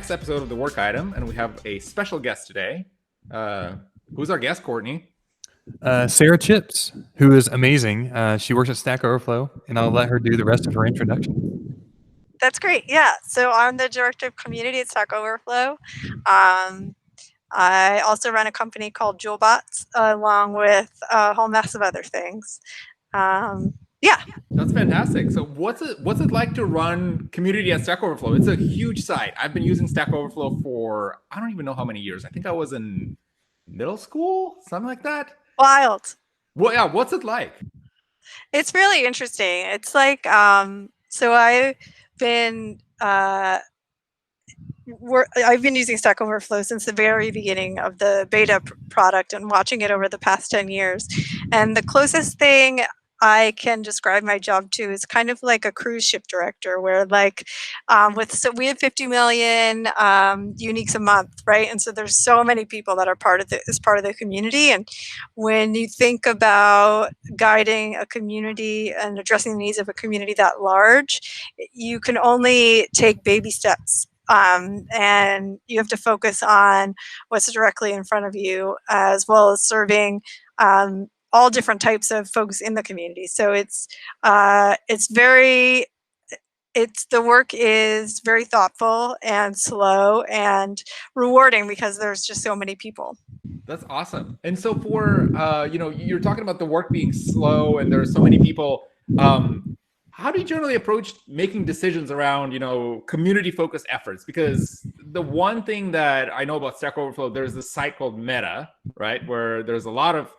next episode of The Work Item, and we have a special guest today. Who's our guest, Courtney? Sara Chips, who is amazing. She works at Stack Overflow, and I'll let her do the rest of her introduction. That's great. Yeah. So I'm the director of community at Stack Overflow. I also run a company called Joebots, along with a whole mess of other things. Yeah. That's fantastic. So what's it like to run community at Stack Overflow? It's a huge site. I've been using Stack Overflow for, I don't even know how many years. I think I was in middle school, something like that. Wild. Well, yeah. What's it like? It's really interesting. It's like, so I've been using Stack Overflow since the very beginning of the beta product and watching it over the past 10 years. And the closest thing I can describe my job to is kind of like a cruise ship director, where like so we have 50 million uniques a month, right? And so there's so many people that are part of the community. And when you think about guiding a community and addressing the needs of a community that large, you can only take baby steps. And you have to focus on what's directly in front of you, as well as serving all different types of folks in the community. So the work is very thoughtful and slow and rewarding because there's just so many people. That's awesome. And so for, you're talking about the work being slow and there are so many people. How do you generally approach making decisions around, community-focused efforts? Because the one thing that I know about Stack Overflow, there's this site called Meta, right, where there's a lot of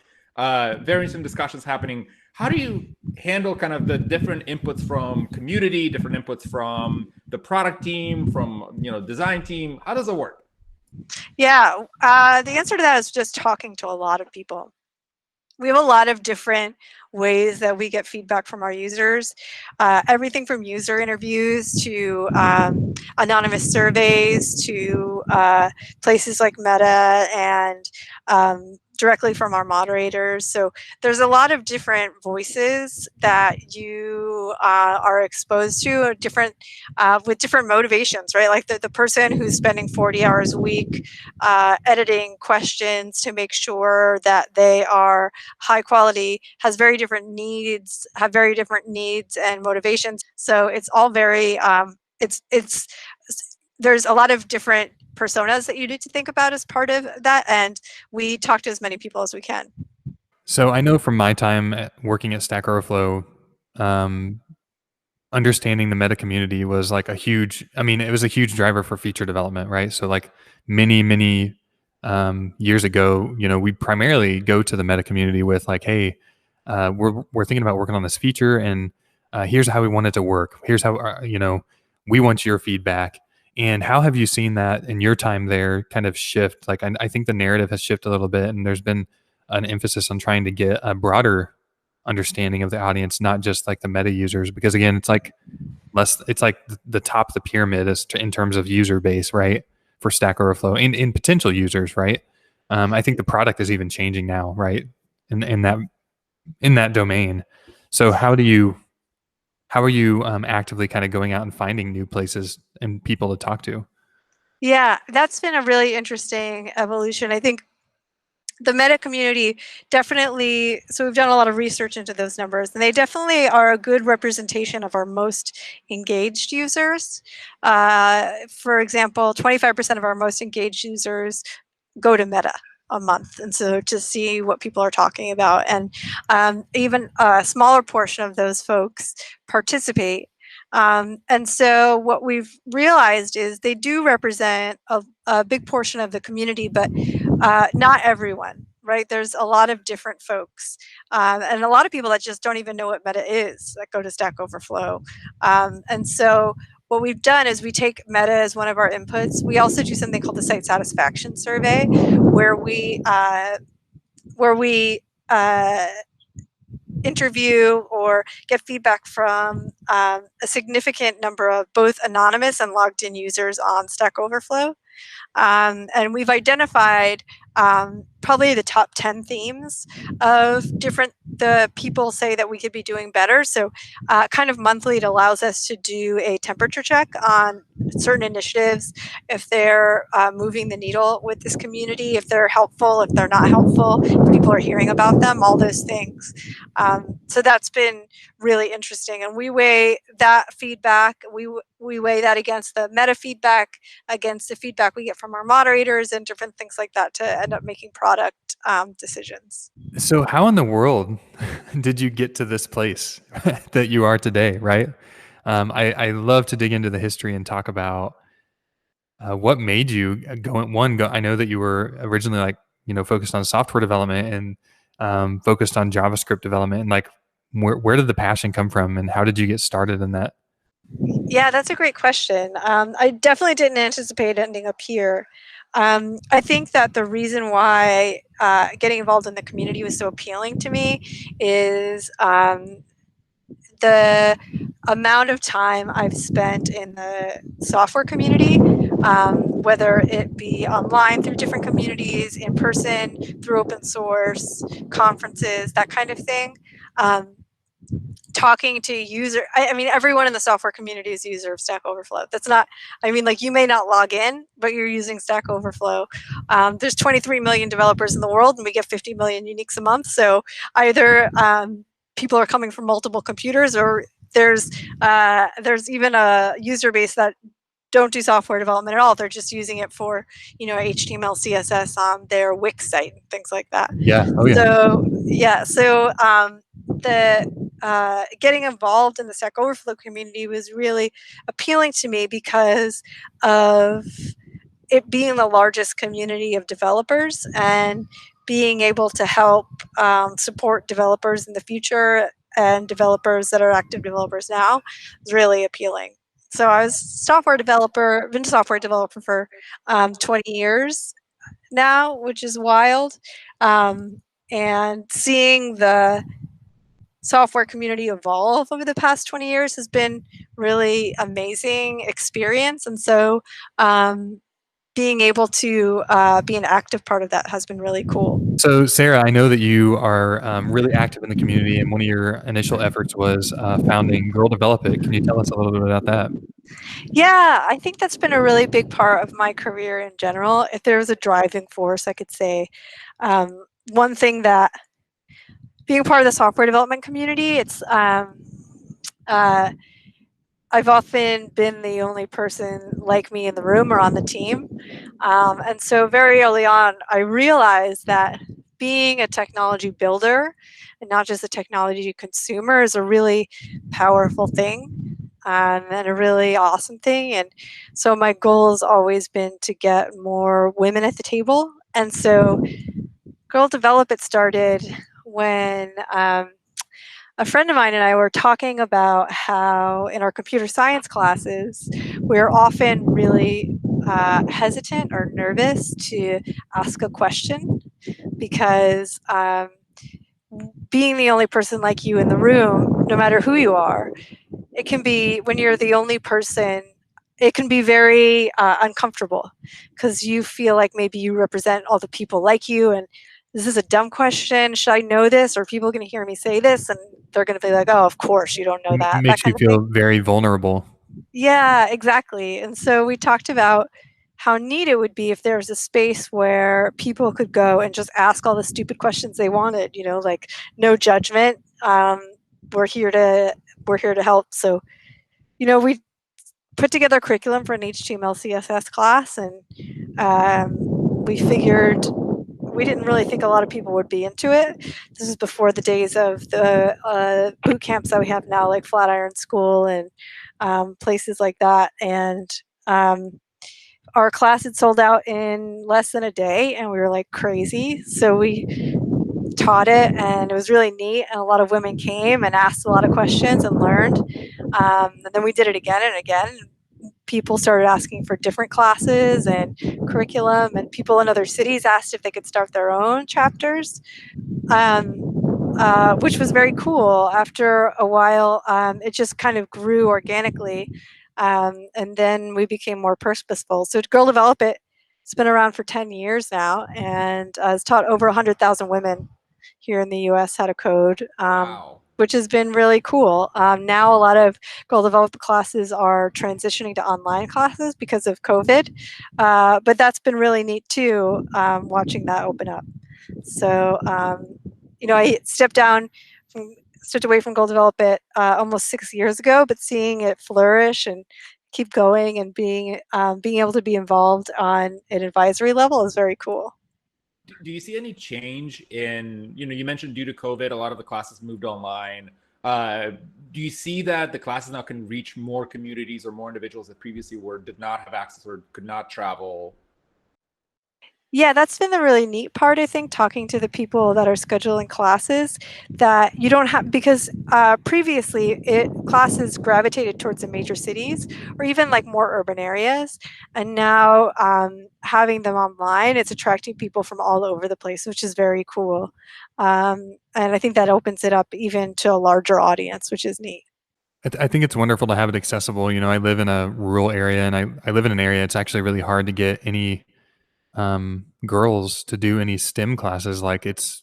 various discussions happening. How do you handle kind of the different inputs from community, different inputs from the product team, from design team? How does it work? Yeah, the answer to that is just talking to a lot of people. We have a lot of different ways that we get feedback from our users, everything from user interviews to anonymous surveys to places like Meta and directly from our moderators. So there's a lot of different voices that you are exposed to, different with different motivations, right? Like the person who's spending 40 hours a week editing questions to make sure that they are high quality has very different needs, and motivations. So it's all very there's a lot of different personas that you need to think about as part of that, and we talk to as many people as we can. So I know from my time working at Stack Overflow, understanding the meta community was like it was a huge driver for feature development, right? So like many years ago, we primarily go to the meta community with like, hey, we're thinking about working on this feature, and here's how we want it to work. Here's how we want your feedback. And how have you seen that in your time there kind of shift? Like, I think the narrative has shifted a little bit, and there's been an emphasis on trying to get a broader understanding of the audience, not just like the meta users, because again, it's like the top of the pyramid in terms of user base, right? For Stack Overflow and in potential users, right? I think the product is even changing now, right? In that domain. So how are you actively kind of going out and finding new places and people to talk to? Yeah, that's been a really interesting evolution. I think the meta community definitely, so we've done a lot of research into those numbers, and they definitely are a good representation of our most engaged users. For example, 25% of our most engaged users go to Meta a month, and so to see what people are talking about, and even a smaller portion of those folks participate. And so what we've realized is they do represent a big portion of the community, but not everyone, right? There's a lot of different folks, and a lot of people that just don't even know what Meta is that go to Stack Overflow. And so what we've done is we take Meta as one of our inputs. We also do something called the Site Satisfaction Survey, where we interview or get feedback from a significant number of both anonymous and logged in users on Stack Overflow. And we've identified probably the top 10 themes of the people say that we could be doing better. So kind of monthly, it allows us to do a temperature check on certain initiatives, if they're moving the needle with this community, if they're helpful, if they're not helpful, if people are hearing about them, all those things. So that's been really interesting, and we weigh that feedback. We weigh that against the meta feedback, against the feedback we get from our moderators, and different things like that to end up making product decisions. So how in the world did you get to this place that you are today, right? I love to dig into the history and talk about what made you go. I know that you were originally like, focused on software development and focused on JavaScript development, and like where did the passion come from and how did you get started in that? Yeah, that's a great question. I definitely didn't anticipate ending up here. I think that the reason why getting involved in the community was so appealing to me is the amount of time I've spent in the software community, whether it be online through different communities, in person, through open source, conferences, that kind of thing. Talking to I mean, everyone in the software community is a user of Stack Overflow. That's not, I mean, like, you may not log in, but you're using Stack Overflow. There's 23 million developers in the world, and we get 50 million uniques a month. So either people are coming from multiple computers, or there's even a user base that don't do software development at all. They're just using it for, HTML, CSS on their Wix site and things like that. Yeah. Oh yeah. So the getting involved in the Stack Overflow community was really appealing to me because of it being the largest community of developers, and being able to help support developers in the future and developers that are active developers now is really appealing. So I was been a software developer for 20 years now, which is wild. And seeing the software community evolve over the past 20 years has been really amazing experience. And so being able to be an active part of that has been really cool. So Sarah, I know that you are really active in the community, and one of your initial efforts was founding Girl Develop It. Can you tell us a little bit about that? Yeah, I think that's been a really big part of my career in general. If there was a driving force, I could say one thing that being a part of the software development community, it's I've often been the only person like me in the room or on the team. And so very early on, I realized that being a technology builder and not just a technology consumer is a really powerful thing, and a really awesome thing. And so my goal has always been to get more women at the table. And so Girl Develop It started when a friend of mine and I were talking about how in our computer science classes, we're often really hesitant or nervous to ask a question because being the only person like you in the room, no matter who you are, it can be, when you're the only person, it can be very uncomfortable because you feel like maybe you represent all the people like you, and this is a dumb question. Should I know this? Or are people going to hear me say this? And they're going to be like, oh, of course you don't know that. It That makes you kind of feel thing. very vulnerable. Yeah, exactly. And so we talked about how neat it would be if there was a space where people could go and just ask all the stupid questions they wanted, like no judgment. We're here to help. So, we put together a curriculum for an HTML CSS class, and we figured we didn't really think a lot of people would be into it. This is before the days of the boot camps that we have now, like Flatiron School and places like that. And our class had sold out in less than a day, and we were like crazy. So we taught it, and it was really neat. And a lot of women came and asked a lot of questions and learned. And then we did it again and again. People started asking for different classes and curriculum, and people in other cities asked if they could start their own chapters, which was very cool. After a while, it just kind of grew organically, and then we became more purposeful. So Girl Develop It It's been around for 10 years now, and has taught over 100,000 women here in the U.S. how to code, Wow. which has been really cool. Now a lot of girl developer classes are transitioning to online classes because of COVID, but that's been really neat too, watching that open up. So, I stepped away from Gold Development almost 6 years ago, but seeing it flourish and keep going and being able to be involved on an advisory level is very cool. Do you see any change in, you mentioned due to COVID, a lot of the classes moved online. Do you see that the classes now can reach more communities or more individuals that previously did not have access or could not travel? Yeah, that's been the really neat part, I think, talking to the people that are scheduling classes, that you don't have, because previously classes gravitated towards the major cities or even like more urban areas. And now having them online, it's attracting people from all over the place, which is very cool. And I think that opens it up even to a larger audience, which is neat. I think it's wonderful to have it accessible. I live in a rural area, and I live in an area it's actually really hard to get any girls to do any STEM classes. Like it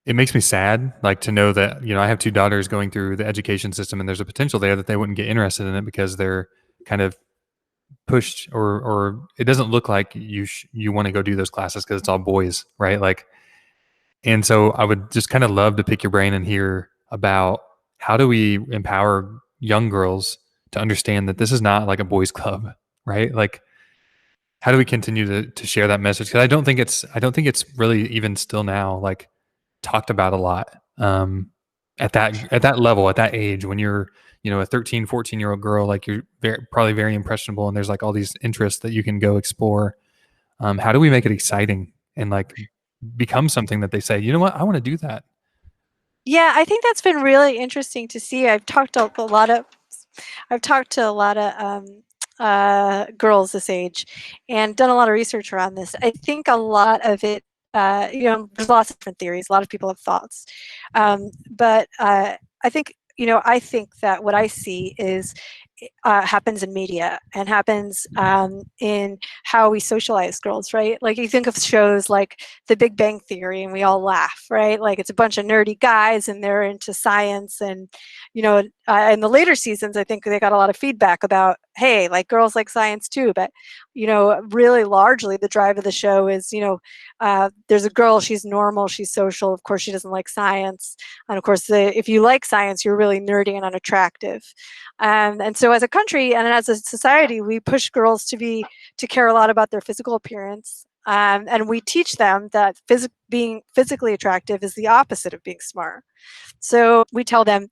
makes me sad, like to know that, I have two daughters going through the education system, and there's a potential there that they wouldn't get interested in it because they're kind of pushed, or it doesn't look like you want to go do those classes because it's all boys, right? Like, and so I would just kind of love to pick your brain and hear about how do we empower young girls to understand that this is not like a boys club, right? Like, how do we continue to share that message? Because I don't think it's really even still now like talked about a lot, at that level, at that age, when you're a 13, 14-year-old girl, like you're probably very impressionable, and there's like all these interests that you can go explore. How do we make it exciting and like become something that they say, you know what, I want to do that? Yeah, I think that's been really interesting to see. I've talked to a lot of girls this age and done a lot of research around this. I think a lot of it, there's lots of different theories. A lot of people have thoughts, but I think that what I see is happens in media and happens in how we socialize girls, right? Like you think of shows like The Big Bang Theory and we all laugh, right? Like it's a bunch of nerdy guys and they're into science. And, in the later seasons, I think they got a lot of feedback about, hey, like girls like science too. But, really largely the drive of the show is, there's a girl, she's normal, she's social. Of course, she doesn't like science. And of course, if you like science, you're really nerdy and unattractive. And so as a country and as a society, we push girls to care a lot about their physical appearance. And we teach them that being physically attractive is the opposite of being smart. So we tell them,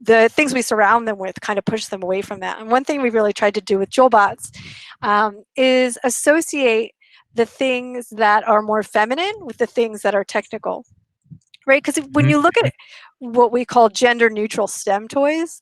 the things we surround them with kind of push them away from that. And one thing we really tried to do with Joebots is associate the things that are more feminine with the things that are technical, right? Because when you look at what we call gender neutral STEM toys,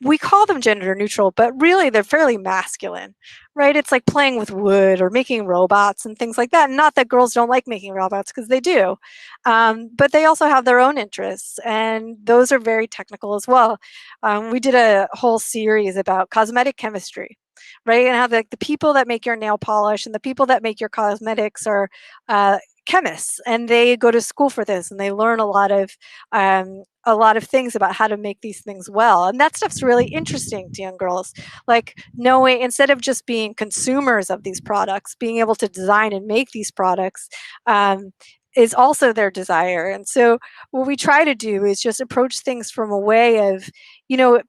we call them gender neutral, but really they're fairly masculine, right? It's like playing with wood or making robots and things like that. Not that girls don't like making robots, because they do, but they also have their own interests, and those are very technical as well. We did a whole series about cosmetic chemistry, right? And how the people that make your nail polish and the people that make your cosmetics are chemists, and they go to school for this, and they learn a lot of things about how to make these things well. And that stuff's really interesting to young girls. Like knowing, instead of just being consumers of these products, being able to design and make these products is also their desire. And so what we try to do is just approach things from a way of,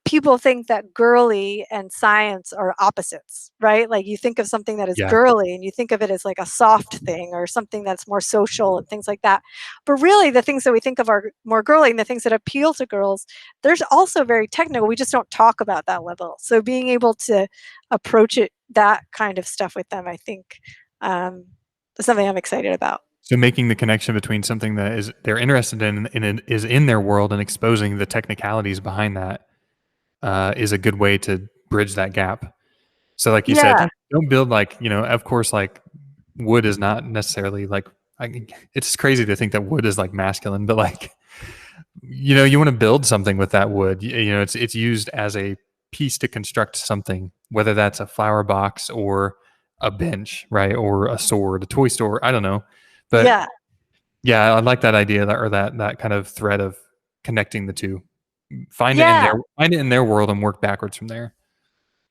people think that girly and science are opposites, right? Like you think of something that is Yeah. girly and you think of it as like a soft thing or something that's more social and things like that. But really the things that we think of are more girly, and the things that appeal to girls, there's also very technical. We just don't talk about that level. So being able to approach that kind of stuff with them, I think, is something I'm excited about. So making the connection between something that they're interested in and it is in their world, and exposing the technicalities behind that is a good way to bridge that gap. So like you said, Yeah. don't build like, of course, like wood is not necessarily like, it's crazy to think that wood is like masculine, but like, you want to build something with that wood. It's used as a piece to construct something, whether that's a flower box or a bench, right? Or a sword, a toy store. I don't know. But yeah, I like that idea that kind of thread of connecting the two. Find it in their world and work backwards from there.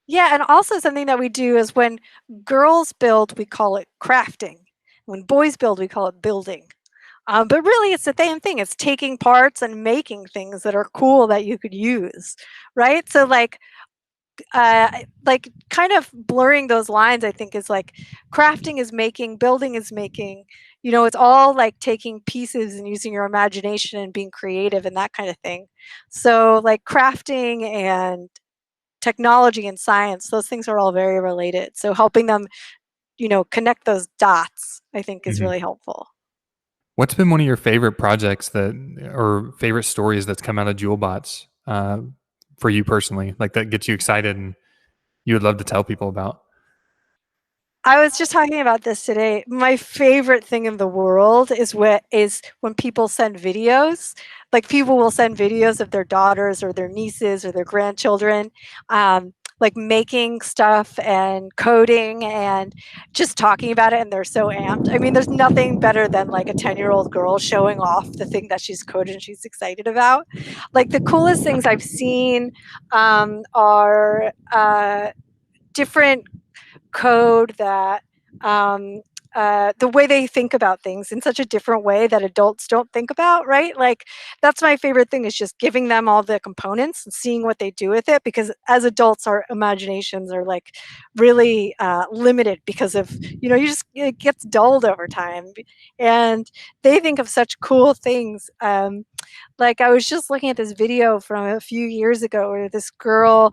Yeah, and also something that we do is when girls build, we call it crafting. When boys build, we call it building. But really, it's the same thing. It's taking parts and making things that are cool that you could use, right? So like kind of blurring those lines, I think, is like crafting is making, building is making. You know, it's all like taking pieces and using your imagination and being creative and that kind of thing. So like crafting and technology and science, those things are all very related. So helping them, you know, connect those dots, I think, is really helpful. What's been one of your favorite projects or favorite stories that's come out of Joebots for you personally, like that gets you excited and you would love to tell people about? I was just talking about this today. My favorite thing in the world is when people send videos. Like people will send videos of their daughters or their nieces or their grandchildren, like making stuff and coding and just talking about it, and they're so amped. I mean, there's nothing better than like a 10-year-old girl showing off the thing that she's coded and she's excited about. Like the coolest things I've seen are different code that the way they think about things in such a different way that adults don't think about, right? Like that's my favorite thing, is just giving them all the components and seeing what they do with it, because as adults our imaginations are like really limited because of, you know, it gets dulled over time, and they think of such cool things. Like I was just looking at this video from a few years ago where this girl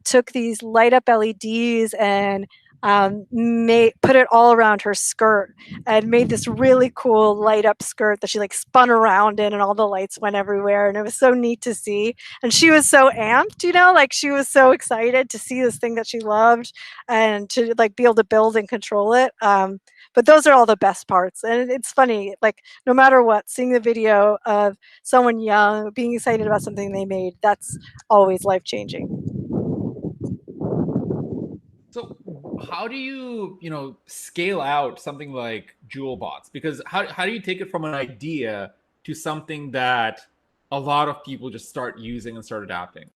took these light up LEDs and put it all around her skirt and made this really cool light up skirt that she like spun around in, and all the lights went everywhere, and it was so neat to see. And she was so amped, you know, like she was so excited to see this thing that she loved and to like be able to build and control it. But those are all the best parts, and it's funny, like no matter what, seeing the video of someone young being excited about something they made, that's always life changing. So how do you scale out something like Joebots? Because how do you take it from an idea to something that a lot of people just start using and start adapting?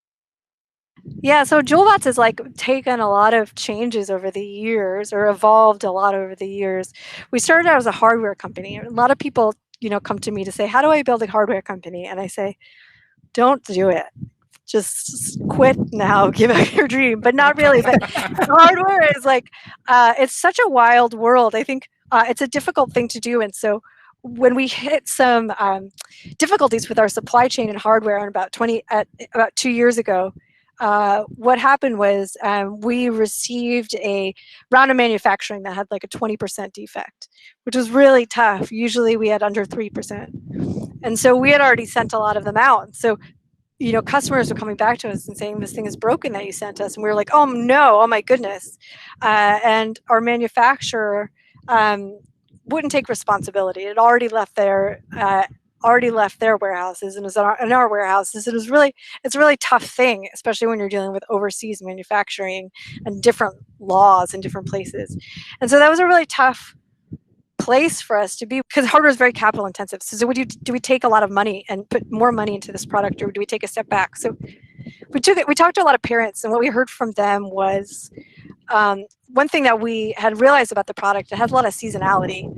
Yeah, so Joebots has like taken a lot of changes over the years, or evolved a lot over the years. We started out as a hardware company. A lot of people, you know, come to me to say, "How do I build a hardware company?" And I say, "Don't do it. Just quit now, give up your dream." But not really. But hardware is like, it's such a wild world. I think it's a difficult thing to do. And so when we hit some difficulties with our supply chain and hardware in about 2 years ago, what happened was we received a round of manufacturing that had like a 20% defect, which was really tough. Usually we had under 3%. And so we had already sent a lot of them out. So, you know, customers were coming back to us and saying, "This thing is broken that you sent us." And we were like, "Oh no, oh my goodness." And our manufacturer wouldn't take responsibility. It already left their warehouses and was in our warehouses. It's a really tough thing, especially when you're dealing with overseas manufacturing and different laws in different places. And so that was a really tough place for us to be, because hardware is very capital intensive. So do we take a lot of money and put more money into this product, or do we take a step back? So we talked to a lot of parents, and what we heard from them was one thing that we had realized about the product: it has a lot of seasonality.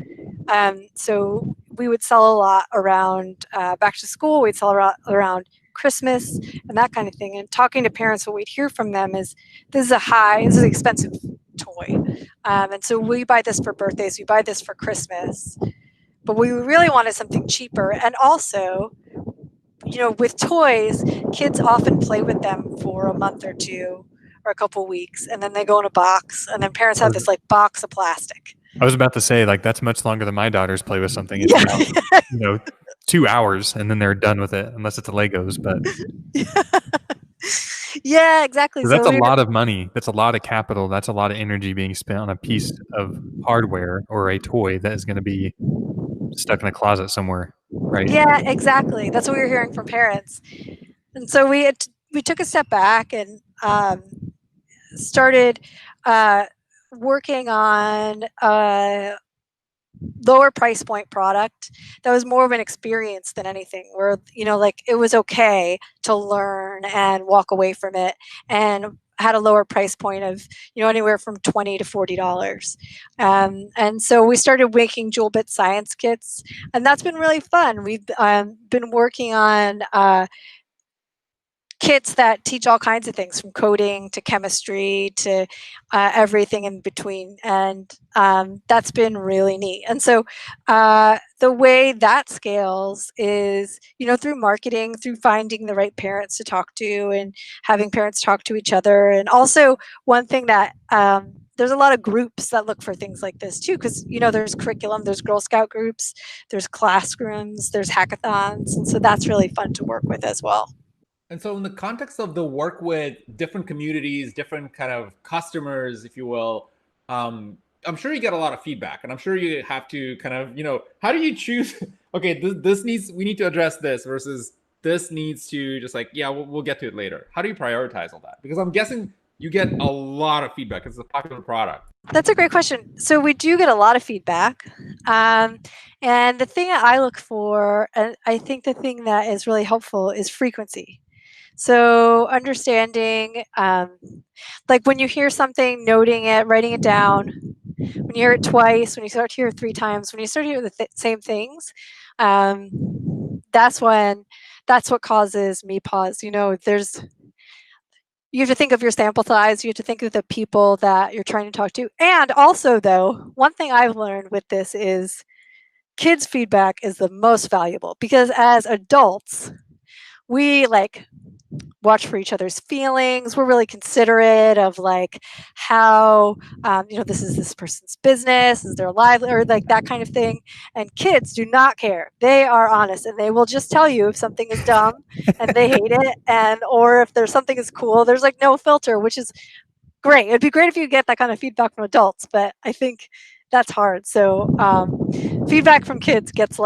So we would sell a lot around back to school. We'd sell around Christmas and that kind of thing. And talking to parents, what we'd hear from them is, this is an expensive toy. And so we buy this for birthdays, we buy this for Christmas, but we really wanted something cheaper. And also, you know, with toys, kids often play with them for a month or two or a couple weeks, and then they go in a box, and then parents have this like box of plastic. I was about to say, like, that's much longer than my daughters play with something. It's Yeah. about, 2 hours and then they're done with it, unless it's a Legos. But Yeah, exactly. so that's a lot of money. That's a lot of capital. That's a lot of energy being spent on a piece of hardware or a toy that is going to be stuck in a closet somewhere, right? Yeah, exactly. That's what we were hearing from parents. And so we took a step back, and started working on lower price point product that was more of an experience than anything, where like it was okay to learn and walk away from it, and had a lower price point of anywhere from $20 to $40. And so we started making Joebots science kits, and that's been really fun. We've been working on kits that teach all kinds of things, from coding to chemistry to everything in between, and that's been really neat. And so the way that scales is through marketing, through finding the right parents to talk to and having parents talk to each other. And also, one thing that there's a lot of groups that look for things like this too, because there's curriculum, there's Girl Scout groups, there's classrooms, there's hackathons, and so that's really fun to work with as well. And so in the context of the work with different communities, different kind of customers, if you will, I'm sure you get a lot of feedback, and I'm sure you have to kind of, how do you choose, okay, we need to address this versus this needs to just like, yeah, we'll get to it later. How do you prioritize all that? Because I'm guessing you get a lot of feedback. It's a popular product. That's a great question. So we do get a lot of feedback. And the thing that I look for, and I think the thing that is really helpful, is frequency. So understanding, like when you hear something, noting it, writing it down. When you hear it twice, when you start to hear it 3 times, when you start to hear the same things, that's what causes me pause. You have to think of your sample size. You have to think of the people that you're trying to talk to. And also, though, one thing I've learned with this is kids' feedback is the most valuable, because as adults, we watch for each other's feelings. We're really considerate of how this is this person's business, is their life, or that kind of thing. And kids do not care. They are honest, and they will just tell you if something is dumb and they hate it, or if there's something is cool. There's no filter, which is great. It'd be great if you get that kind of feedback from adults, but I think that's hard. So feedback from kids gets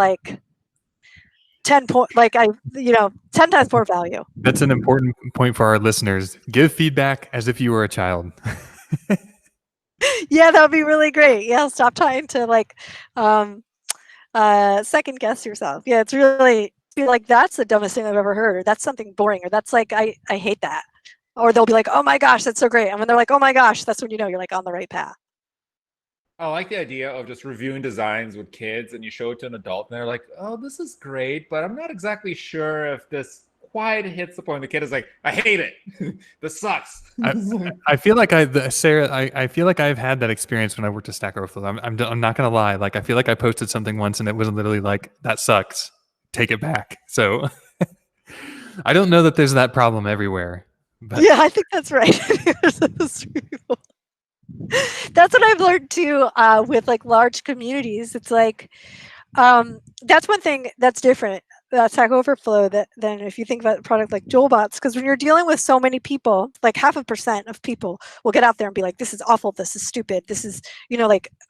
10 times more value. That's an important point for our listeners. Give feedback as if you were a child. Yeah, that would be really great. Yeah, stop trying to second guess yourself. Yeah, it's really that's the dumbest thing I've ever heard, or that's something boring, or that's I hate that. Or they'll be like, oh my gosh, that's so great. And when they're like, oh my gosh, that's when you're on the right path. I like the idea of just reviewing designs with kids, and you show it to an adult and they're like, oh, this is great, but I'm not exactly sure if this quite hits the point. The kid is like, I hate it. This sucks. I feel like Sarah, I feel like I've had that experience when I worked at Stack Overflow. I'm not going to lie. I feel like I posted something once and it was literally like, that sucks. Take it back. So I don't know that there's that problem everywhere. But. Yeah, I think that's right. That's what I've learned too with large communities. It's that's one thing that's different about Stack Overflow than if you think about a product like Joebots, because when you're dealing with so many people, 0.5% of people will get out there and be like, this is awful, this is stupid, this is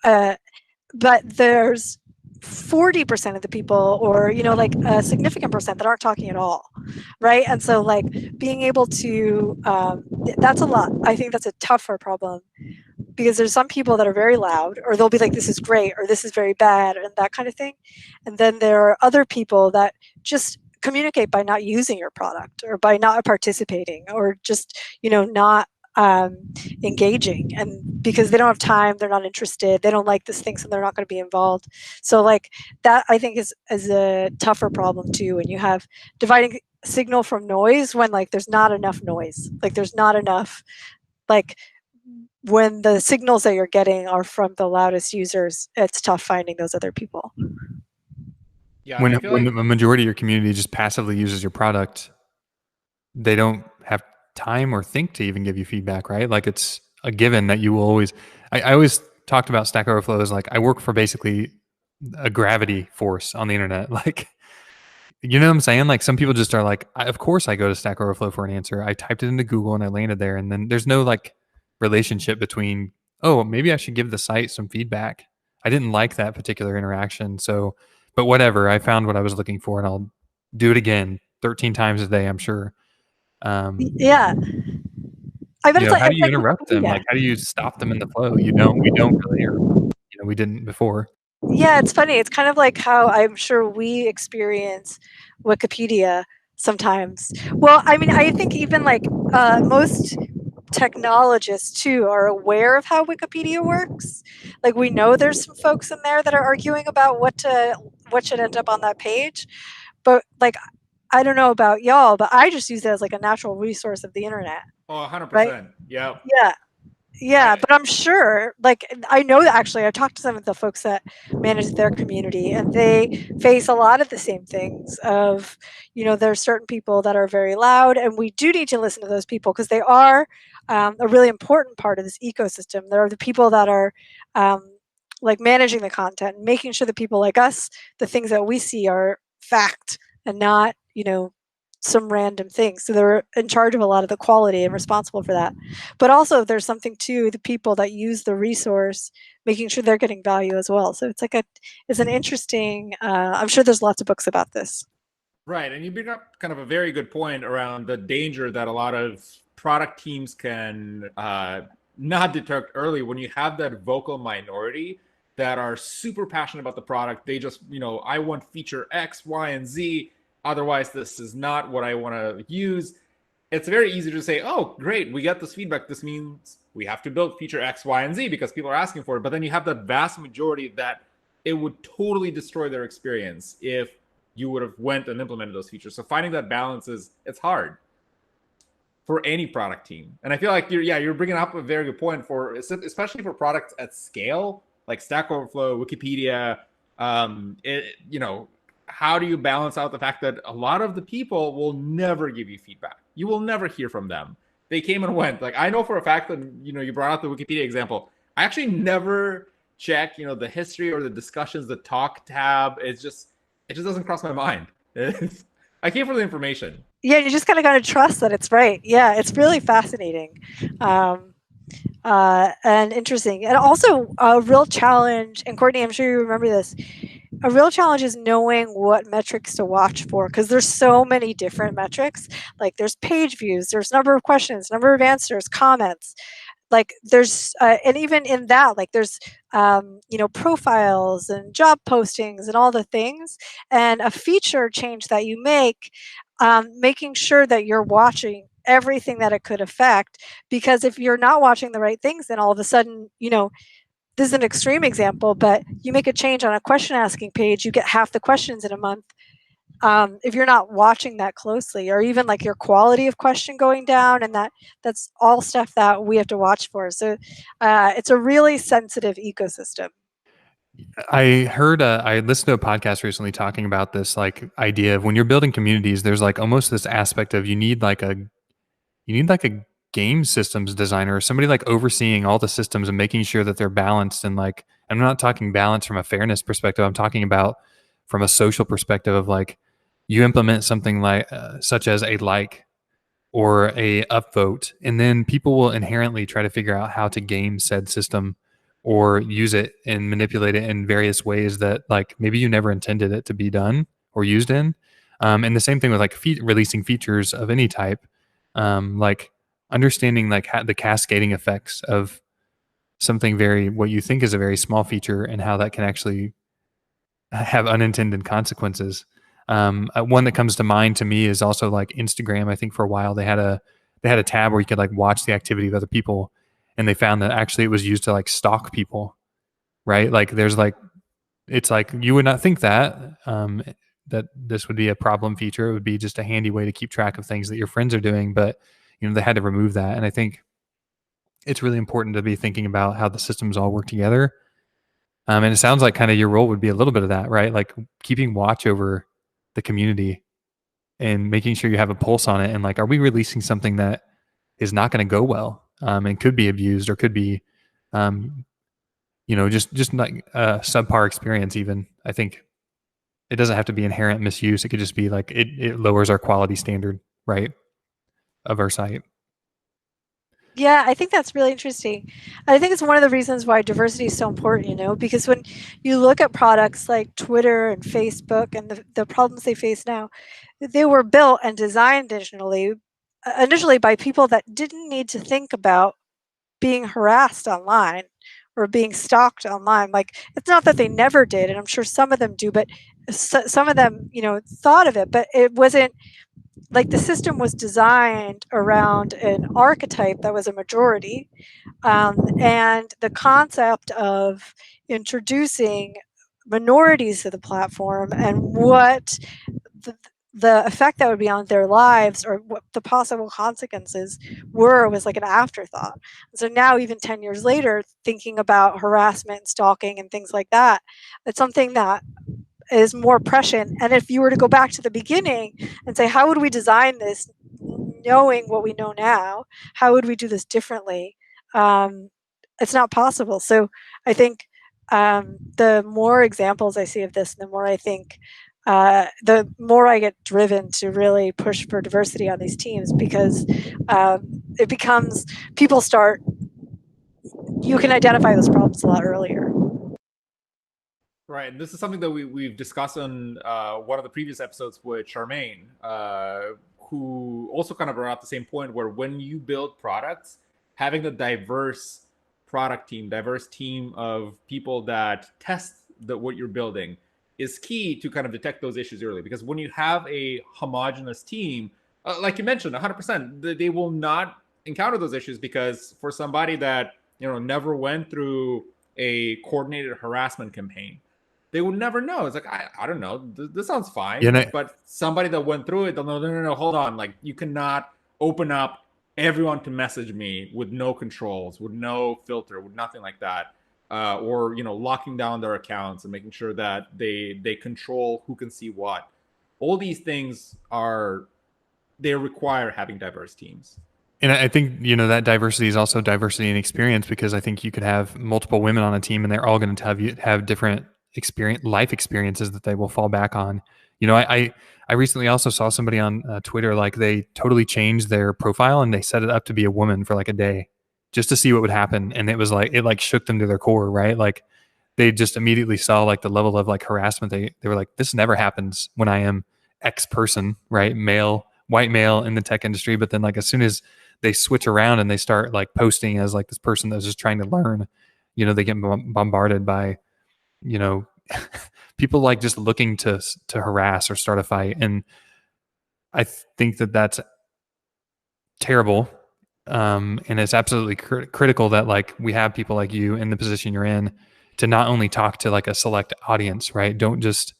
but there's 40% of the people, or a significant percent, that aren't talking at all, right? And so being able to that's a lot. I think that's a tougher problem, because there's some people that are very loud, or they'll be like, this is great, or this is very bad, and that kind of thing. And then there are other people that just communicate by not using your product, or by not participating, or just not engaging, and because they don't have time, they're not interested, they don't like this thing, so they're not going to be involved. So that, I think, is a tougher problem too, when you have dividing signal from noise, when there's not enough noise, there's not enough when the signals that you're getting are from the loudest users, it's tough finding those other people. Yeah, when the majority of your community just passively uses your product, they don't have time or think to even give you feedback, right? It's a given that you will always. I always talked about Stack Overflow as I work for basically a gravity force on the internet. You know what I'm saying? Some people just are of course I go to Stack Overflow for an answer. I typed it into Google and I landed there, and then there's no relationship between, oh, maybe I should give the site some feedback. I didn't like that particular interaction. So, but whatever, I found what I was looking for, and I'll do it again 13 times a day, I'm sure. Yeah. I bet how do it's you like interrupt them? Wikipedia. Like, how do you stop them in the flow? We don't really, or we didn't before. Yeah, it's funny. It's kind of like how I'm sure we experience Wikipedia sometimes. Well, I mean, I think even like most technologists too are aware of how Wikipedia works. Like we know there's some folks in there that are arguing about what should end up on that page. But like I don't know about y'all, but I just use it as like a natural resource of the internet, Oh, right? 100%. Yeah. Yeah. Yeah, I but I'm sure, like, I know that actually I've talked to some of the folks that manage their community, and they face a lot of the same things of, there's certain people that are very loud, and we do need to listen to those people because they are a really important part of this ecosystem. There are the people that are like managing the content, making sure that people like us, the things that we see are fact and not, some random things. So they're in charge of a lot of the quality and responsible for that. But also there's something to the people that use the resource, making sure they're getting value as well. So it's an interesting, I'm sure there's lots of books about this. Right. And you bring up kind of a very good point around the danger that a lot of product teams can not detect early when you have that vocal minority that are super passionate about the product. They just, I want feature X, Y, and Z. Otherwise, this is not what I want to use. It's very easy to say, oh, great, we got this feedback. This means we have to build feature X, Y, and Z because people are asking for it. But then you have that vast majority that it would totally destroy their experience if you would have went and implemented those features. So finding that balance it's hard for any product team. And I feel like you're bringing up a very good point for especially for products at scale like Stack Overflow, Wikipedia. How do you balance out the fact that a lot of the people will never give you feedback? You will never hear from them. They came and went. Like I know for a fact that you brought out the Wikipedia example. I actually never check the history or the discussions, the talk tab. It just doesn't cross my mind. I came for the information. Yeah, you just kind of got to trust that it's right. Yeah, it's really fascinating. And interesting. And also a real challenge, and Courtney, I'm sure you remember this, a real challenge is knowing what metrics to watch for because there's so many different metrics. Like there's page views, there's number of questions, number of answers, comments. Like there's and even in that, like there's profiles and job postings and all the things. And a feature change that you make, making sure that you're watching everything that it could affect, because if you're not watching the right things, then all of a sudden, this is an extreme example, but you make a change on a question asking page, you get half the questions in a month. If you're not watching that closely, or even like your quality of question going down, and that's all stuff that we have to watch for. So it's a really sensitive ecosystem. I listened to a podcast recently talking about this like idea of when you're building communities, there's like almost this aspect of you need like a game systems designer or somebody like overseeing all the systems and making sure that they're balanced. And like, I'm not talking balance from a fairness perspective. I'm talking about from a social perspective of like, you implement something like such as a like or a upvote, and then people will inherently try to figure out how to game said system or use it and manipulate it in various ways that like maybe you never intended it to be done or used in. And the same thing with like releasing features of any type, like understanding like the cascading effects of something what you think is a very small feature and how that can actually have unintended consequences. One that comes to mind to me is also like Instagram. I think for a while they had a tab where you could like watch the activity of other people, and they found that actually it was used to like stalk people, right? Like there's like it's like you would not think that this would be a problem feature. It would be just a handy way to keep track of things that your friends are doing, but they had to remove that. And I think it's really important to be thinking about how the systems all work together. And it sounds like kind of your role would be a little bit of that, right? Like keeping watch over the community and making sure you have a pulse on it. And like, are we releasing something that is not going to go well, and could be abused or could be, just like a subpar experience. Even I think it doesn't have to be inherent misuse. It could just be like it lowers our quality standard, right, of our site. Yeah, I think that's really interesting. I think it's one of the reasons why diversity is so important, because when you look at products like Twitter and Facebook and the problems they face now, they were built and designed intentionally initially by people that didn't need to think about being harassed online or being stalked online. Like, it's not that they never did, and I'm sure some of them do, but some of them, thought of it, but it wasn't like the system was designed around an archetype that was a majority. And the concept of introducing minorities to the platform and what the, the effect that would be on their lives or what the possible consequences was like an afterthought. So now, even 10 years later, thinking about harassment and stalking and things like that, it's something that is more prescient. And if you were to go back to the beginning and say, how would we design this, knowing what we know now, how would we do this differently? It's not possible. So I think the more examples I see of this, the more I think, the more I get driven to really push for diversity on these teams, because it becomes, people start, you can identify those problems a lot earlier. Right, and this is something that we've discussed on one of the previous episodes with Charmaine, who also kind of brought up the same point, where when you build products, having a diverse product team, diverse team of people that test what you're building is key to kind of detect those issues early. Because when you have a homogenous team, like you mentioned, 100%, they will not encounter those issues, because for somebody that never went through a coordinated harassment campaign, they would never know. It's like, I don't know. This sounds fine. Yeah, but somebody that went through it, they'll know, no, hold on. Like, you cannot open up everyone to message me with no controls, with no filter, with nothing like that. Or, locking down their accounts and making sure that they control who can see what. All these things they require having diverse teams. And I think, that diversity is also diversity in experience, because I think you could have multiple women on a team and they're all going to have different life experiences that they will fall back on. I recently also saw somebody on Twitter, like they totally changed their profile and they set it up to be a woman for like a day just to see what would happen. And it was like, it like shook them to their core, right? Like they just immediately saw like the level of like harassment. They were like, this never happens when I am X person, right? White male in the tech industry. But then like as soon as they switch around and they start like posting as like this person that's just trying to learn, they get bombarded by, people like just looking to harass or start a fight. And I think that that's terrible. And it's absolutely critical that like we have people like you in the position you're in to not only talk to like a select audience, right? Don't just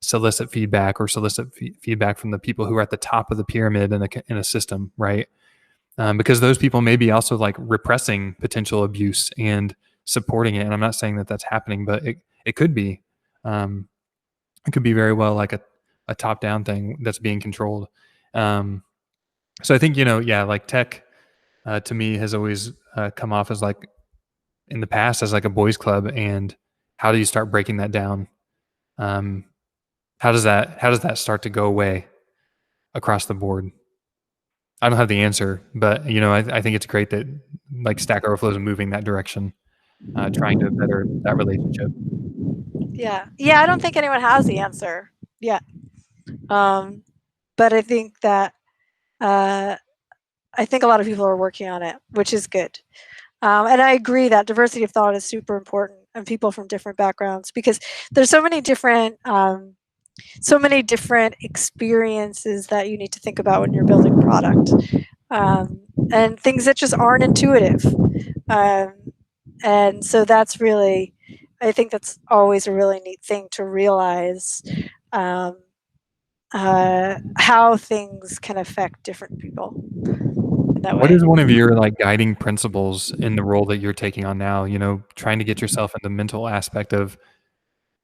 solicit feedback or solicit feedback from the people who are at the top of the pyramid in a system, right? Because those people may be also like repressing potential abuse and supporting it. And I'm not saying that that's happening, but it could be. It could be very well like a top-down thing that's being controlled. So I think, like tech to me has always come off as like in the past as like a boys club. And how do you start breaking that down? How does that start to go away across the board? I don't have the answer, but I think it's great that like Stack Overflow is moving that direction, trying to better that relationship. Yeah, I don't think anyone has the answer yet, but I think that I think a lot of people are working on it, which is good. And I agree that diversity of thought is super important, and people from different backgrounds, because there's so many different experiences that you need to think about when you're building a product, and things that just aren't intuitive. And so that's really, I think that's always a really neat thing to realize, how things can affect different people in that What way. is one of your like guiding principles in the role that you're taking on now? Trying to get yourself in the mental aspect of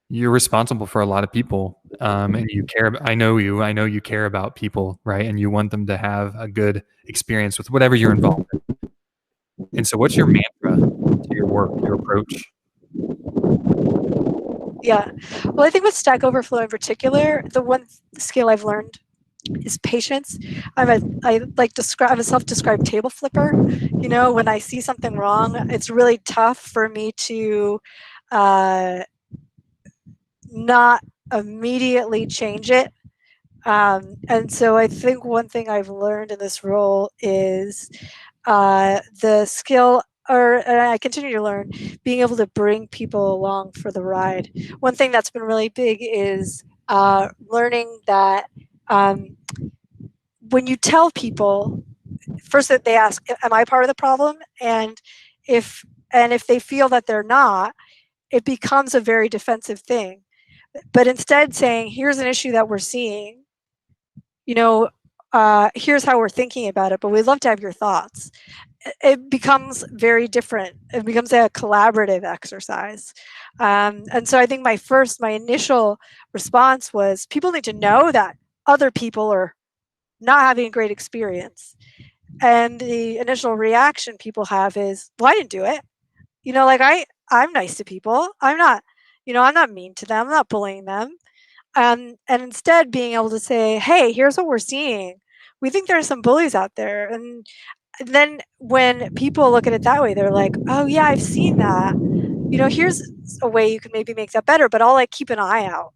you're responsible for a lot of people, and you care. I know you care about people, right? And you want them to have a good experience with whatever you're involved in. And so, what's your mantra to your work, your approach? Yeah. Well, I think with Stack Overflow in particular, the one skill I've learned is patience. I'm a self-described table flipper. When I see something wrong, it's really tough for me to not immediately change it, And so I think one thing I've learned in this role is the skill, and I continue to learn, being able to bring people along for the ride. One thing that's been really big is learning that when you tell people, first that they ask, "Am I part of the problem?" If if they feel that they're not, it becomes a very defensive thing. But instead, saying, "Here's an issue that we're seeing. You know, here's how we're thinking about it. But we'd love to have your thoughts." It becomes very different. It becomes a collaborative exercise. And so I think my initial response was, people need to know that other people are not having a great experience. And the initial reaction people have is, well, I didn't do it. Like I'm nice to people. I'm not, I'm not mean to them. I'm not bullying them. And instead being able to say, hey, here's what we're seeing. We think there's some bullies out there. And then when people look at it that way, they're like, oh yeah, I've seen that. Here's a way you can maybe make that better, but I'll like keep an eye out,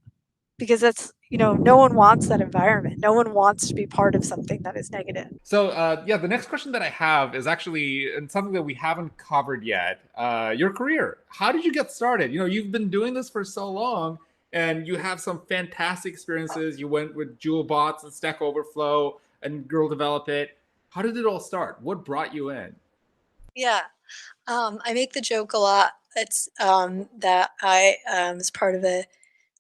because that's, no one wants that environment. No one wants to be part of something that is negative. So yeah, the next question that I have is actually something that we haven't covered yet. Your career. How did you get started? You've been doing this for so long, and you have some fantastic experiences. You went with Joebots and Stack Overflow and Girl Develop It. How did it all start? What brought you in? Yeah. I make the joke a lot. It's that I was part of a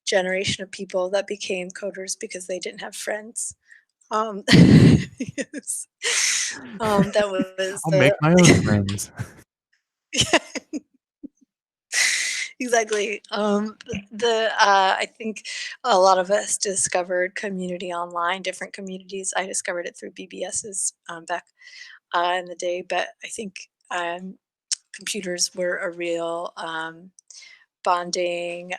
generation of people that became coders because they didn't have friends. Yes. That was I'll make the my own friends. exactly. I think a lot of us discovered community online, different communities. I discovered it through BBSs back in the day, but I think computers were a real bonding,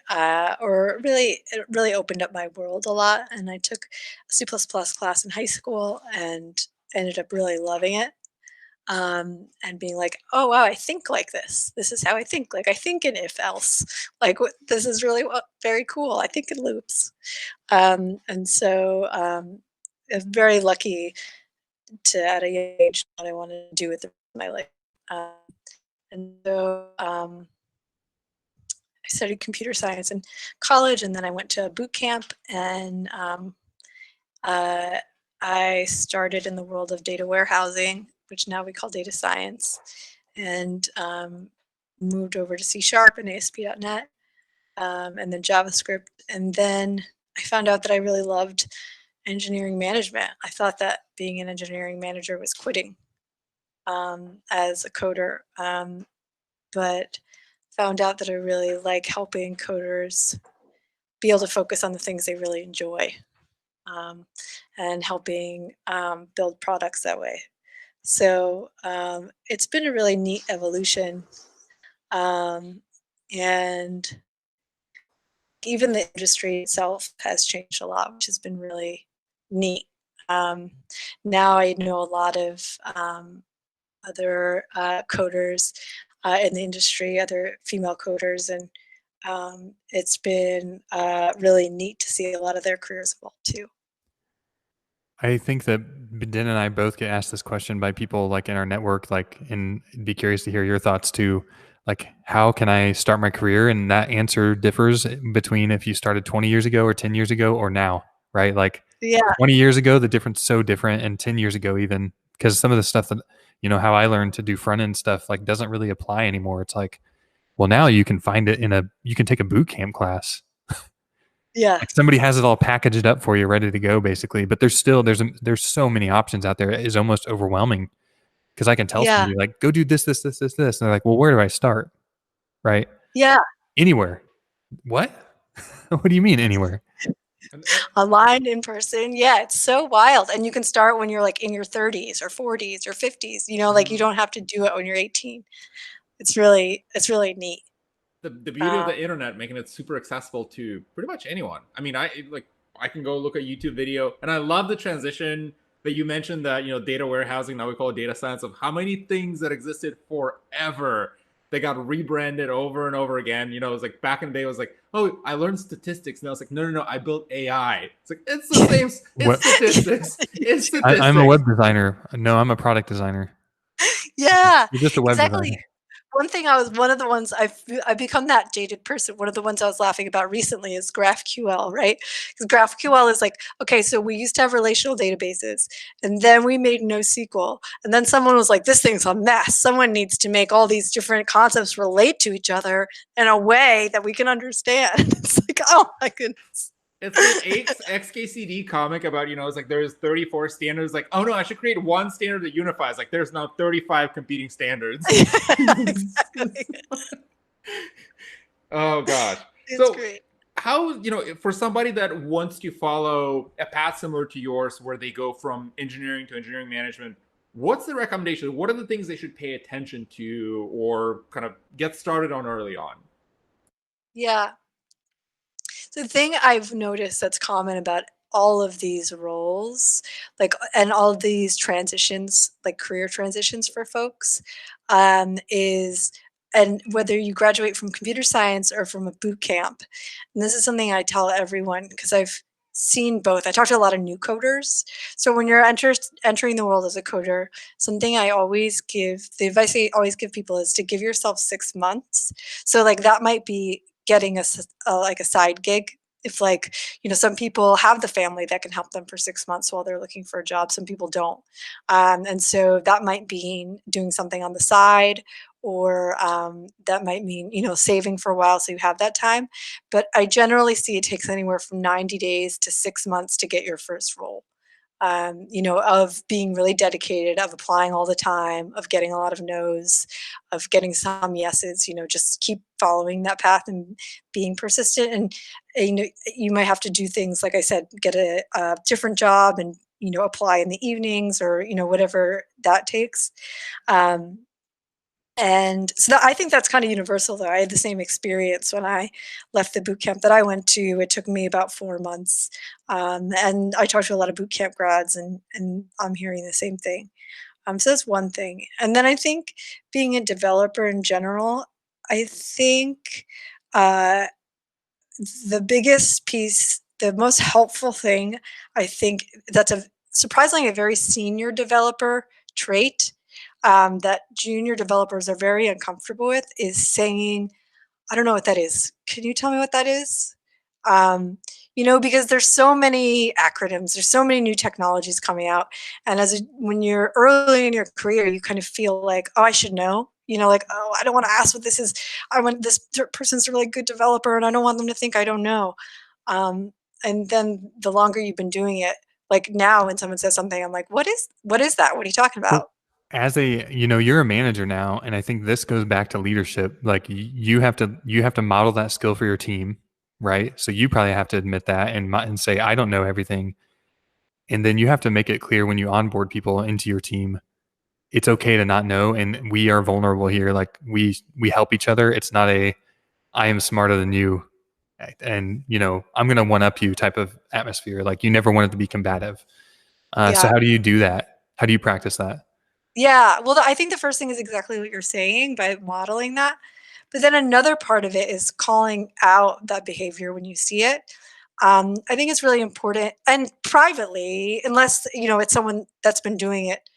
or it really opened up my world a lot. And I took a C++ class in high school and ended up really loving it, and being like, oh wow, I think like this. This is how I think. Like I think in if else. Like this is really very cool. I think in loops. And so I'm very lucky to, at a young age, know what I wanted to do with the rest of my life. Um, and so I studied computer science in college, and then I went to a boot camp, and uh, I started in the world of data warehousing, which now we call data science, and moved over to C# and ASP.NET, and then JavaScript. And then I found out that I really loved engineering management. I thought that being an engineering manager was quitting as a coder, but found out that I really like helping coders be able to focus on the things they really enjoy, um, and helping build products that way. So it's been a really neat evolution. Um, and even the industry itself has changed a lot, which has been really neat. Um, Now I know a lot of other coders in the industry, other female coders, and it's been really neat to see a lot of their careers evolve too. I think that Den and I both get asked this question by people like in our network, like, and be curious to hear your thoughts too. Like, how can I start my career? And that answer differs between if you started 20 years ago or 10 years ago or now, right? Like Yeah, 20 years ago, the difference is so different, and 10 years ago, even because some of the stuff that, how I learned to do front end stuff, like doesn't really apply anymore. It's like, well, now you can find it you can take a boot camp class. yeah, Like somebody has it all packaged up for you, ready to go, basically. But there's so many options out there. It is almost overwhelming because I can tell yeah, somebody like, go do this, and they're like, well, where do I start? Right? yeah. Anywhere. What? What do you mean anywhere? And, Online, in person, yeah, it's so wild. And you can start when you're like in your 30s or 40s or 50s. Like you mhm. don't have to do it when you're 18. It's really neat. The beauty of Uh, the internet making it super accessible to pretty much anyone. I mean, I can go look at YouTube video, and I love the transition that you mentioned, that data warehousing, now we call it data science, of how many things that existed forever they got rebranded over and over again. You know, it was like back in the day, it was like, oh, I learned statistics. Now it's like, no, I built AI. It's like, it's the same. It's statistics. It's I'm a statistics. web designer. No, I'm a product designer. Yeah, You're just a web exactly. designer. One thing one of the ones I've become that jaded person. One of the ones I was laughing about recently is GraphQL, right? Because GraphQL is like, okay, so we used to have relational databases, and then we made NoSQL, and then someone was like, this thing's a mess. Someone needs to make all these different concepts relate to each other in a way that we can understand. It's like, oh my goodness. It's that XKCD comic about, you know, it's like there's 34 standards. Like, oh no, I should create one standard that unifies. Like, there's now 35 competing standards. Exactly. Oh gosh. It's So great. how, you know, for somebody that wants to follow a path similar to yours where they go from engineering to engineering management, what's the recommendation? What are the things they should pay attention to or kind of get started on early on? Yeah. So the thing I've noticed that's common about all of these roles, like, and all of these transitions, like career transitions for folks, is, and whether you graduate from computer science or from a boot camp, and this is something I tell everyone because I've seen both. I talk to a lot of new coders. So when you're entering the world as a coder, something I always give, the advice I always give people is to give yourself 6 months. So like that might be getting like a side gig. If like, you know, some people have the family that can help them for 6 months while they're looking for a job, some people don't, and so that might mean doing something on the side, or that might mean, you know, saving for a while so you have that time. But I generally see it takes anywhere from 90 days to 6 months to get your first role, you know, of being really dedicated, of applying all the time, of getting a lot of no's, of getting some yeses, you know, just keep following that path and being persistent. And, you know, you might have to do things, like I said, get a different job and, you know, apply in the evenings or, you know, whatever that takes. Um, and so I think that's kind of universal, though. I had the same experience when I left the boot camp that I went to. It took me about 4 months, and I talked to a lot of boot camp grads, and I'm hearing the same thing. So that's one thing. And then I think being a developer in general, I think uh, the biggest piece, the most helpful thing, I think that's a surprisingly a very senior developer trait, that junior developers are very uncomfortable with, is saying, I don't know what that is. Can you tell me what that is? Um, you know, because there's so many acronyms, there's so many new technologies coming out, and when you're early in your career, you kind of feel like, oh, I should know. You know, like, oh, I don't want to ask what this is. I want person's a really good developer, and I don't want them to think I don't know. Um, and then the longer you've been doing it, like now, when someone says something, I'm like, what is that? What are you talking Well, about? as a, you know, you're a manager now, and I think this goes back to leadership. Like you have to model that skill for your team, right? So you probably have to admit that and say I don't know everything, and then you have to make it clear when you onboard people into your team, it's okay to not know, and we are vulnerable here. Like we help each other. It's not a I am smarter than you, and you know I'm going to one up you type of atmosphere. Like you never want it to be combative. So Yeah. how do you do that? How do you practice that? Yeah, well, I think the first thing is exactly what you're saying by modeling that. But then another part of it is calling out that behavior when you see it. I think it's really important, and privately, unless you know it's someone that's been doing it,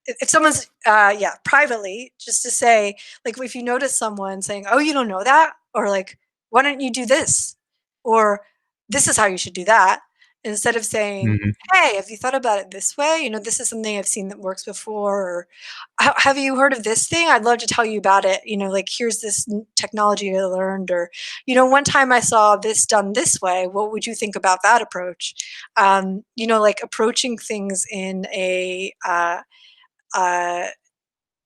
if someone's yeah, privately, just to say, like, if you notice someone saying, oh, you don't know that, or like, why don't you do this, or this is how you should do that, instead of saying, Mhm. hey, have you thought about it this way, you know, this is something I've seen that works before, or have you heard of this thing, I'd love to tell you about it, you know, like, here's this technology I learned, or, you know, one time I saw this done this way, what would you think about that approach? You know, like approaching things in uh,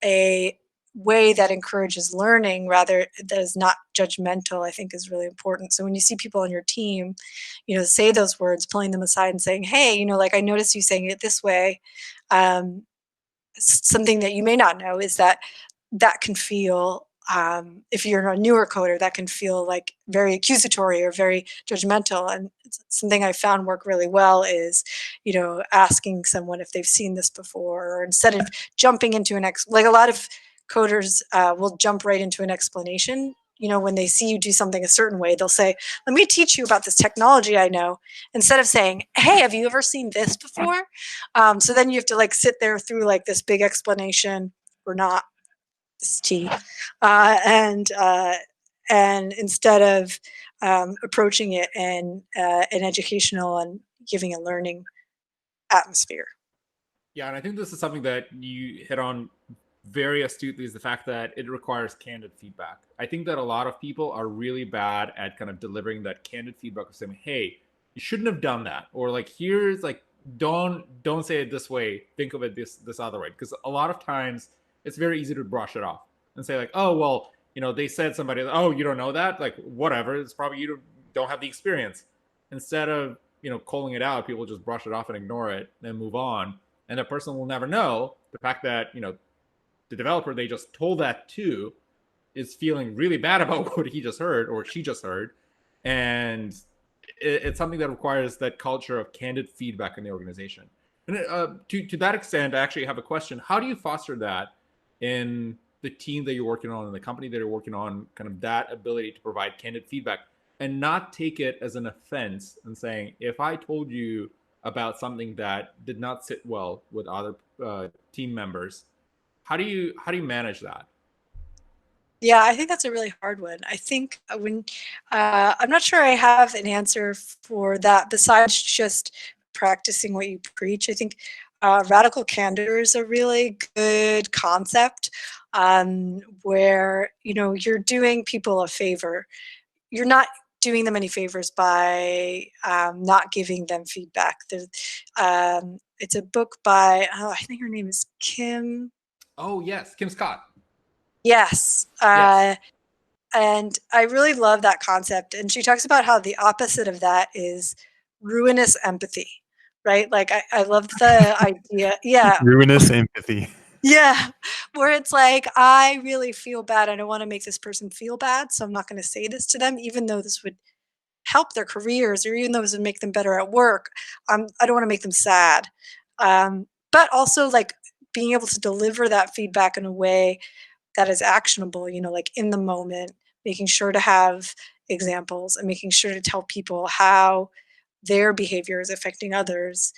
a way that encourages learning rather that is not judgmental, I think is really important. So when you see people on your team, you know, say those words, pulling them aside and saying, hey, you know, like, I noticed you saying it this way. um, Something that you may not know is that that can feel, if you're a newer coder, that can feel like very accusatory or very judgmental. And something I found work really well is, you know, asking someone if they've seen this before, or instead of jumping into like a lot of coders will jump right into an explanation. When they see you do something a certain way, they'll say, let me teach you about this technology I know, instead of saying, hey, have you ever seen this before? So then you have to sit there through this big explanation, or not, this tea, and instead of approaching it in an educational and giving a learning atmosphere. Yeah, and I think this is something that you hit on very astutely, is the fact that it requires candid feedback. I think that a lot of people are really bad at kind of delivering that candid feedback of saying, hey, you shouldn't have done that, or here's don't say it this way, think of it this other way. Because a lot of times it's very easy to brush it off and say oh, well, they said somebody, oh, you don't know that, whatever, it's probably you don't have the experience. Instead of calling it out, people just brush it off and ignore it and move on, and the person will never know the fact that the developer they just told that to is feeling really bad about what he just heard or she just heard. And it's something that requires that culture of candid feedback in the organization. And to that extent, I actually have a question. How do you foster that in the team that you're working on, in the company that you're working on, kind of that ability to provide candid feedback and not take it as an offense and saying, if I told you about something that did not sit well with other team members, how do you manage that? Yeah, I think that's a really hard one. I think I'm not sure I have an answer for that besides just practicing what you preach. I think radical candor is a really good concept, where you're doing people a favor. You're not doing them any favors by not giving them feedback. It's a book by, I think her name is Kim. Oh yes, Kim Scott. Yes. Yes. And I really love that concept. And she talks about how the opposite of that is ruinous empathy, right? I love the idea. Yeah. Ruinous empathy. Yeah. Where it's I really feel bad. I don't want to make this person feel bad. So I'm not going to say this to them, even though this would help their careers, or even though this would make them better at work. I don't want to make them sad. But also being able to deliver that feedback in a way that is actionable, in the moment, making sure to have examples and making sure to tell people how their behavior is affecting others.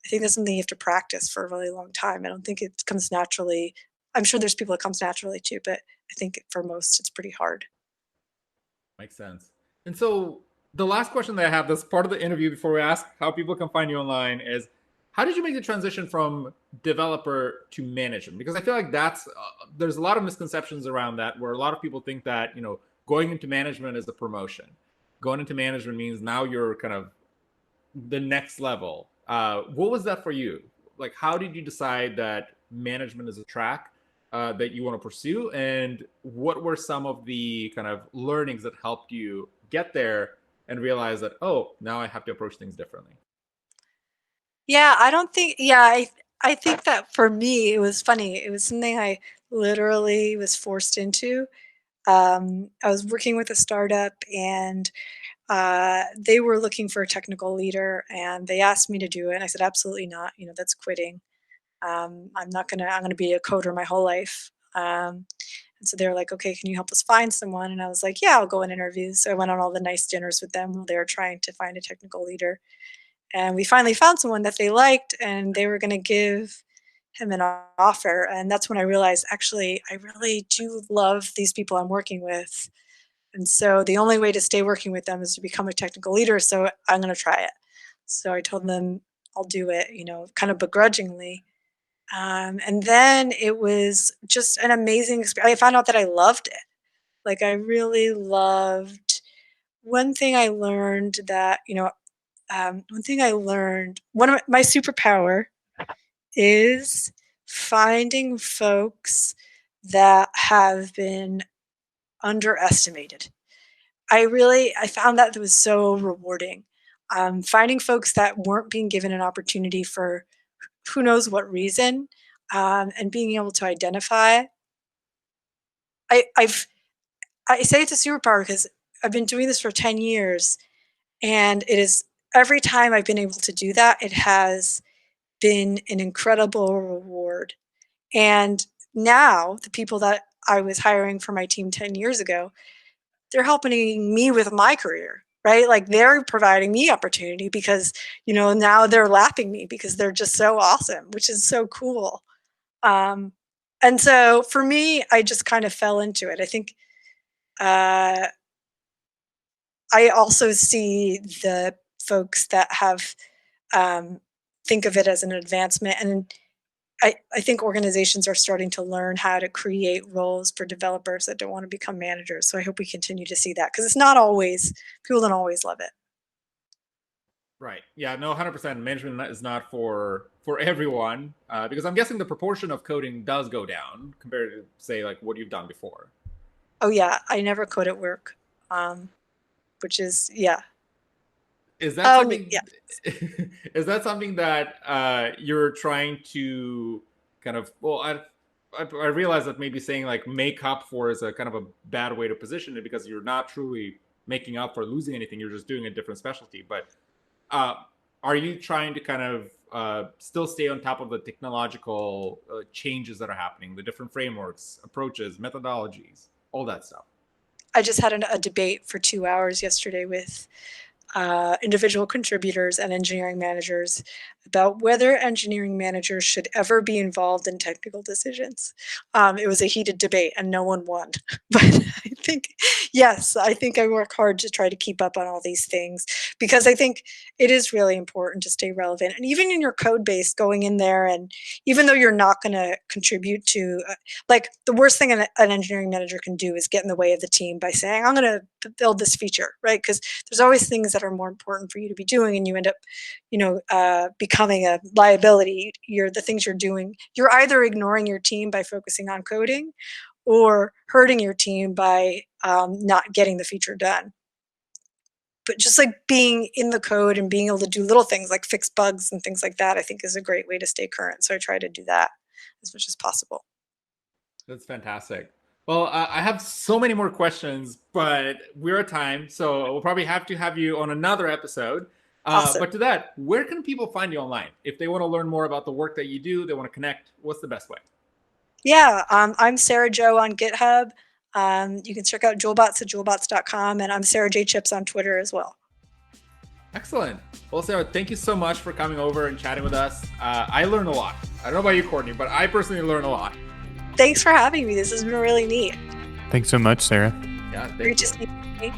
I think that's something you have to practice for a really long time. I don't think it comes naturally. I'm sure there's people it comes naturally to, but I think for most it's pretty hard. Makes sense. And so the last question that I have, this part of the interview before we ask how people can find you online, is how did you make the transition from developer to management? Because I feel like there's a lot of misconceptions around that, where a lot of people think that going into management is a promotion. Going into management means now you're kind of the next level. What was that for you? How did you decide that management is a track that you want to pursue, and what were some of the kind of learnings that helped you get there and realize that, oh, now I have to approach things differently? Yeah, I don't think yeah, I think that for me, it was funny. It was something I literally was forced into. I was working with a startup, and they were looking for a technical leader, and they asked me to do it. And I said, absolutely not. That's quitting. I'm gonna be a coder my whole life. And so they were like, okay, can you help us find someone? And I was like, yeah, I'll go and interview. So I went on all the nice dinners with them while they were trying to find a technical leader. And we finally found someone that they liked, and they were going to give him an offer. And that's when I realized, actually, I really do love these people I'm working with. And so the only way to stay working with them is to become a technical leader. So I'm going to try it. So I told them I'll do it, kind of begrudgingly. And then it was just an amazing experience. I found out that I loved it. I really loved. One thing I learned that, one thing I learned, one of my superpower is finding folks that have been underestimated. I found that was so rewarding. Finding folks that weren't being given an opportunity for who knows what reason, and being able to identify. I, I've I say it's a superpower because I've been doing this for 10 years, and it is every time I've been able to do that, it has been an incredible reward. And now the people that I was hiring for my team 10 years ago, they're helping me with my career, right? Like they're providing me opportunity because, now they're lapping me because they're just so awesome, which is so cool. And so for me, I just kind of fell into it. I think uh, I also see the folks that have think of it as an advancement, and I think organizations are starting to learn how to create roles for developers that don't want to become managers. So I hope we continue to see that because it's not always people don't always love it. Right. Yeah. No. 100%. Management is not for everyone because I'm guessing the proportion of coding does go down compared to say like what you've done before. Oh yeah, I never code at work, which is yeah. Is that Oh something? yeah. Is that something that you're trying to kind of? Well, I realize that maybe saying like make up for is a kind of a bad way to position it because you're not truly making up for losing anything. You're just doing a different specialty. But are you trying to kind of still stay on top of the technological changes that are happening, the different frameworks, approaches, methodologies, all that stuff? I just had a debate for 2 hours yesterday with individual contributors and engineering managers about whether engineering managers should ever be involved in technical decisions. It was a heated debate and no one won. But I think, yes, I think I work hard to try to keep up on all these things because I think it is really important to stay relevant. And even in your code base, going in there, and even though you're not going to contribute to, like, the worst thing an engineering manager can do is get in the way of the team by saying, I'm going to build this feature, right? Because there's always things that are more important for you to be doing, and you end up, becoming a liability. The things you're doing. You're either ignoring your team by focusing on coding, or hurting your team by not getting the feature done. But just like being in the code and being able to do little things like fix bugs and things like that, I think is a great way to stay current. So I try to do that as much as possible. That's fantastic. Well, I have so many more questions, but we're at time, so we'll probably have to have you on another episode. Awesome. But to that, where can people find you online? If they want to learn more about the work that you do, they want to connect, what's the best way? Yeah, I'm Sara Jo on GitHub. You can check out Joebots at joebots.com, and I'm Sara J. Chips on Twitter as well. Excellent. Well, Sara, thank you so much for coming over and chatting with us. I learned a lot. I don't know about you, Courtney, but I personally learned a lot. Thanks for having me. This has been really neat. Thanks so much, Sara. Yeah, thank Great you. to see you.